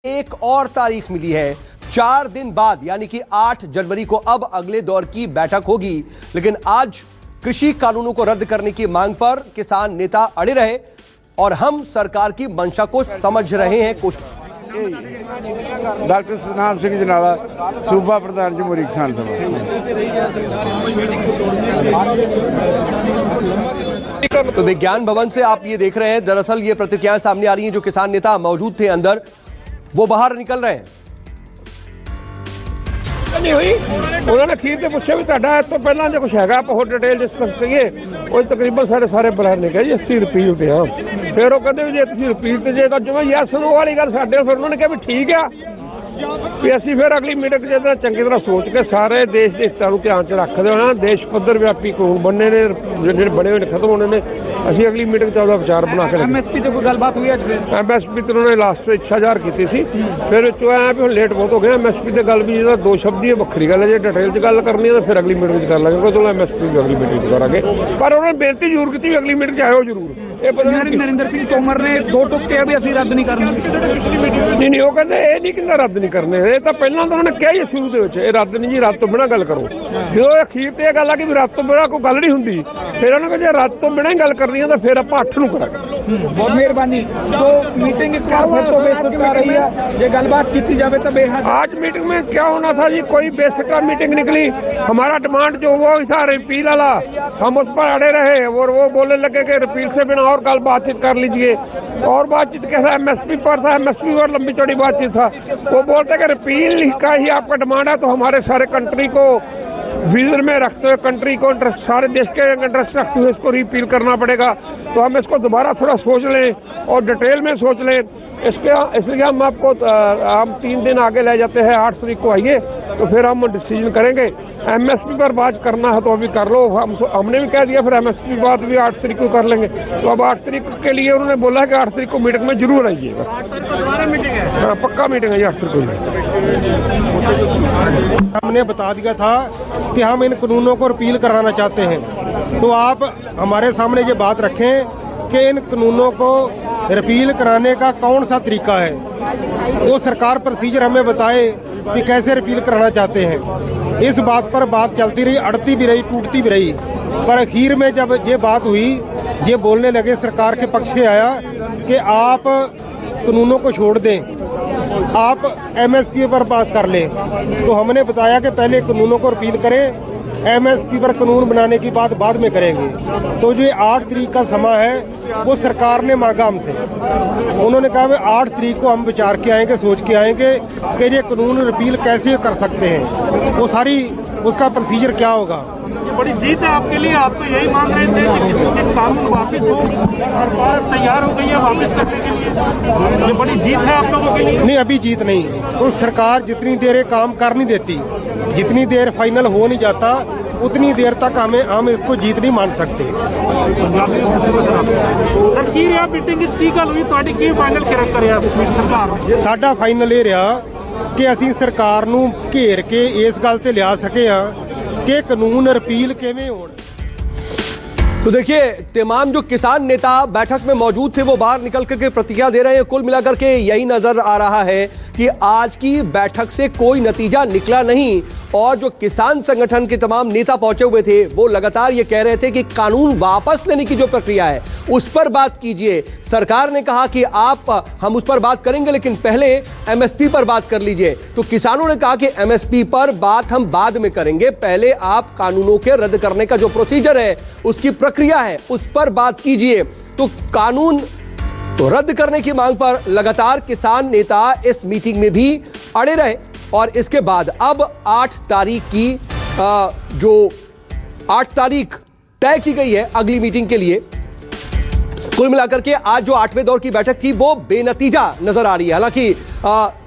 एक और तारीख मिली है 4 दिन बाद, यानी कि 8 जनवरी को अब अगले दौर की बैठक होगी। लेकिन आज कृषि कानूनों को रद्द करने की मांग पर किसान नेता अड़े रहे और हम सरकार की मंशा को समझ रहे हैं। डॉक्टर सतनाम सिंह जनाला, सूबा प्रधान जमहूरी किसान सभा। तो विज्ञान भवन से आप ये देख रहे हैं, दरअसल ये प्रतिक्रियाएं सामने आ रही हैं। जो किसान नेता मौजूद थे अंदर, वो बाहर निकल रहे हैं। नहीं हुई, उन्होंने खीर से पूछा भी तो पहला जो कुछ है आप डिटेल डिस्कस करिए। वो तकरीबन सारे बलैर ने कहा जी 80 रुपये होते हैं। फिर वो कहते जे तुम रिपीट तो जेगा जो यस सुनो वाली गल साडे, फिर उन्होंने कहा भी ठीक है भी असी फिर अगली मीटिंग जो चंगी तरह सोच के सारे देश के हितों ध्यान च रखते होना देश पद्धर व्यापी कानून बनने ने जो बने हुए खत्म होने ने असी अगली मीटिंग का विचार बना के MSP से कोई गलबात हुई है? MSP तो उन्होंने लास्ट से इच्छा जार की थी, फिर आया भी लेट बहुत हो गया। MSP से गल भी जो दो शब्द ही वक्री गल है, जो डिटेल च गल करनी है तो फिर अगली मीटिंग कर लेंगे। चलो MSP अगली मीटिंग करेंगे, पर उन्होंने बेनती जरूर की अगली मीटिंग आयो जरूर। नरेंद्र सिंह तोमर ने दो टुक किया भी असी रद्द नहीं करना। नहीं वो कहते ये नहीं कहना रद्द नहीं करने, ये तो पहला तो उन्होंने कहा ही शुरू के रद्द नहीं जी, रद्द तो बिना गल करो। जो अखीर तो यह गल है कि रद्द तो बिना कोई गल नहीं होंगी, फिर उन्होंने कहा रद्द तो बिना ही गल करनी है तो फिर आप 8 नूं करांगे। बहुत मेहरबानी। तो मीटिंग इस बार फिर तो बेसिक आ रही है, जो गलबात की जाए तो बेहद। आज मीटिंग में क्या होना था जी, कोई बेसिक मीटिंग निकली। हमारा डिमांड जो वो था रिपील वाला, हम उस पर अड़े रहे और वो बोलने लगे कि रिपील से बिना और कल बातचीत कर लीजिए। और बातचीत कैसा MSP पर था, MSP पर लंबी चौड़ी बातचीत था। वो बोलते कि रिपील का ही आपका डिमांड है तो हमारे सारे कंट्री को विजन में रखते हुए, कंट्री को इंटरेस्ट, सारे देश के इंटरेस्ट रखते हुए इसको रिपील करना पड़ेगा। तो हम इसको दोबारा थोड़ा सोच लें और डिटेल में सोच लें। इसलिए हम आपको हम 3 दिन आगे ले जाते हैं। 8 तारीख को आइए तो फिर हम डिसीजन करेंगे। MSP पर बात करना है तो अभी कर लो, हमने भी कह दिया। फिर MSP की बात भी 8 तारीख को कर लेंगे। तो अब 8 तारीख के लिए उन्होंने बोला है कि 8 तारीख को मीटिंग में जरूर आइएगा। हाँ, पक्का मीटिंग है 8 तारीख को। हमने बता दिया था कि हम इन कानूनों को रिपील कराना चाहते हैं, तो आप हमारे सामने ये बात रखें कि इन कानूनों को रिपील कराने का कौन सा तरीका है। वो सरकार प्रोसीजर हमें बताए कि कैसे रिपील कराना चाहते हैं। इस बात पर बात चलती रही, अड़ती भी रही, टूटती भी रही, पर आखिर में जब ये बात हुई, ये बोलने लगे, सरकार के पक्ष से आया कि आप कानूनों को छोड़ दें, आप MSP पर बात कर लें। तो हमने बताया कि पहले कानूनों को रिपील करें, MSP पर कानून बनाने की बात बाद में करेंगे। तो जो 8 तारीख का समय है वो सरकार ने मांगा हमसे। उन्होंने कहा 8 तारीख को हम विचार के आएंगे, सोच के आएंगे कि ये कानून रिपील कैसे कर सकते हैं, वो सारी उसका प्रोसीजर क्या होगा। बड़ी जीत है आपके लिए, आप तो यही मांग रहे थे कि कानून वापस हो, सरकार तैयार हो गई है वापस करने के लिए। ये बड़ी जीत है आप लोगों के लिए। नहीं, अभी जीत नहीं। तो सरकार जितनी देर ये काम कर नहीं देती, जितनी देर फाइनल हो नहीं जाता, उतनी देर तक हम इसको जीत नहीं मान सकते। साडा फाइनल ये रहा कि असी सरकार नूं घेर के इस गल ते लिया सके कि कानून रिपील किवें होण। तो देखिए, तमाम जो किसान नेता बैठक में मौजूद थे वो बाहर निकल करके प्रतिक्रिया दे रहे हैं। कुल मिलाकर के यही नजर आ रहा है कि आज की बैठक से कोई नतीजा निकला नहीं और जो किसान संगठन के तमाम नेता पहुंचे हुए थे वो लगातार ये कह रहे थे कि कानून वापस लेने की जो प्रक्रिया है उस पर बात कीजिए। सरकार ने कहा कि हम उस पर बात करेंगे, लेकिन पहले MSP पर बात कर लीजिए। तो किसानों ने कहा कि MSP पर बात हम बाद में करेंगे, पहले आप कानूनों के रद्द करने का जो प्रोसीजर है, उसकी प्रक्रिया है, उस पर बात कीजिए। तो कानून तो रद्द करने की मांग पर लगातार किसान नेता इस मीटिंग में भी अड़े रहे और इसके बाद अब 8 तारीख की जो 8 तारीख तय की गई है अगली मीटिंग के लिए। कुल मिलाकर के आज जो 8वें दौर की बैठक थी वो बेनतीजा नजर आ रही है। हालांकि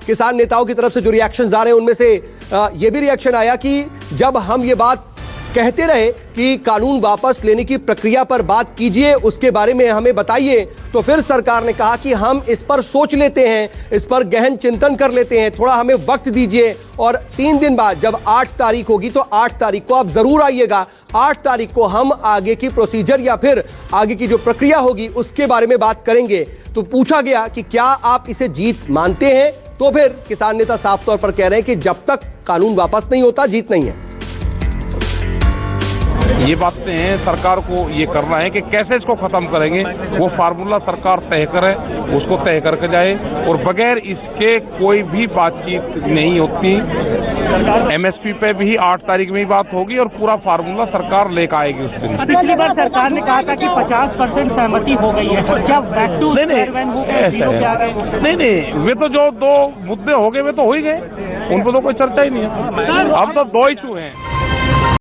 किसान नेताओं की तरफ से जो रिएक्शंस आ रहे हैं उनमें से यह भी रिएक्शन आया कि जब हम ये बात कहते रहे कि कानून वापस लेने की प्रक्रिया पर बात कीजिए, उसके बारे में हमें बताइए, तो फिर सरकार ने कहा कि हम इस पर सोच लेते हैं, इस पर गहन चिंतन कर लेते हैं, थोड़ा हमें वक्त दीजिए और 3 दिन बाद जब 8 तारीख होगी तो 8 तारीख को आप जरूर आइएगा। 8 तारीख को हम आगे की प्रोसीजर या फिर आगे की जो प्रक्रिया होगी उसके बारे में बात करेंगे। तो पूछा गया कि क्या आप इसे जीत मानते हैं तो फिर किसान नेता साफ तौर पर कह रहे हैं कि जब तक कानून वापस नहीं होता जीत नहीं है। ये बातें हैं, सरकार को ये करना है कि कैसे इसको खत्म करेंगे, वो फार्मूला सरकार तय करे, उसको तय करके जाए और बगैर इसके कोई भी बातचीत नहीं होती। एमएसपी पे भी 8 तारीख में ही बात होगी और पूरा फार्मूला सरकार लेकर आएगी उस दिन। पिछली बार सरकार ने कहा था कि 50% सहमति हो गई है, क्या बैक टू नहीं, वे तो जो 2 मुद्दे हो गए वे तो हो ही गए, उन पर तो कोई चर्चा ही नहीं है। अब तो 2 इशू हैं।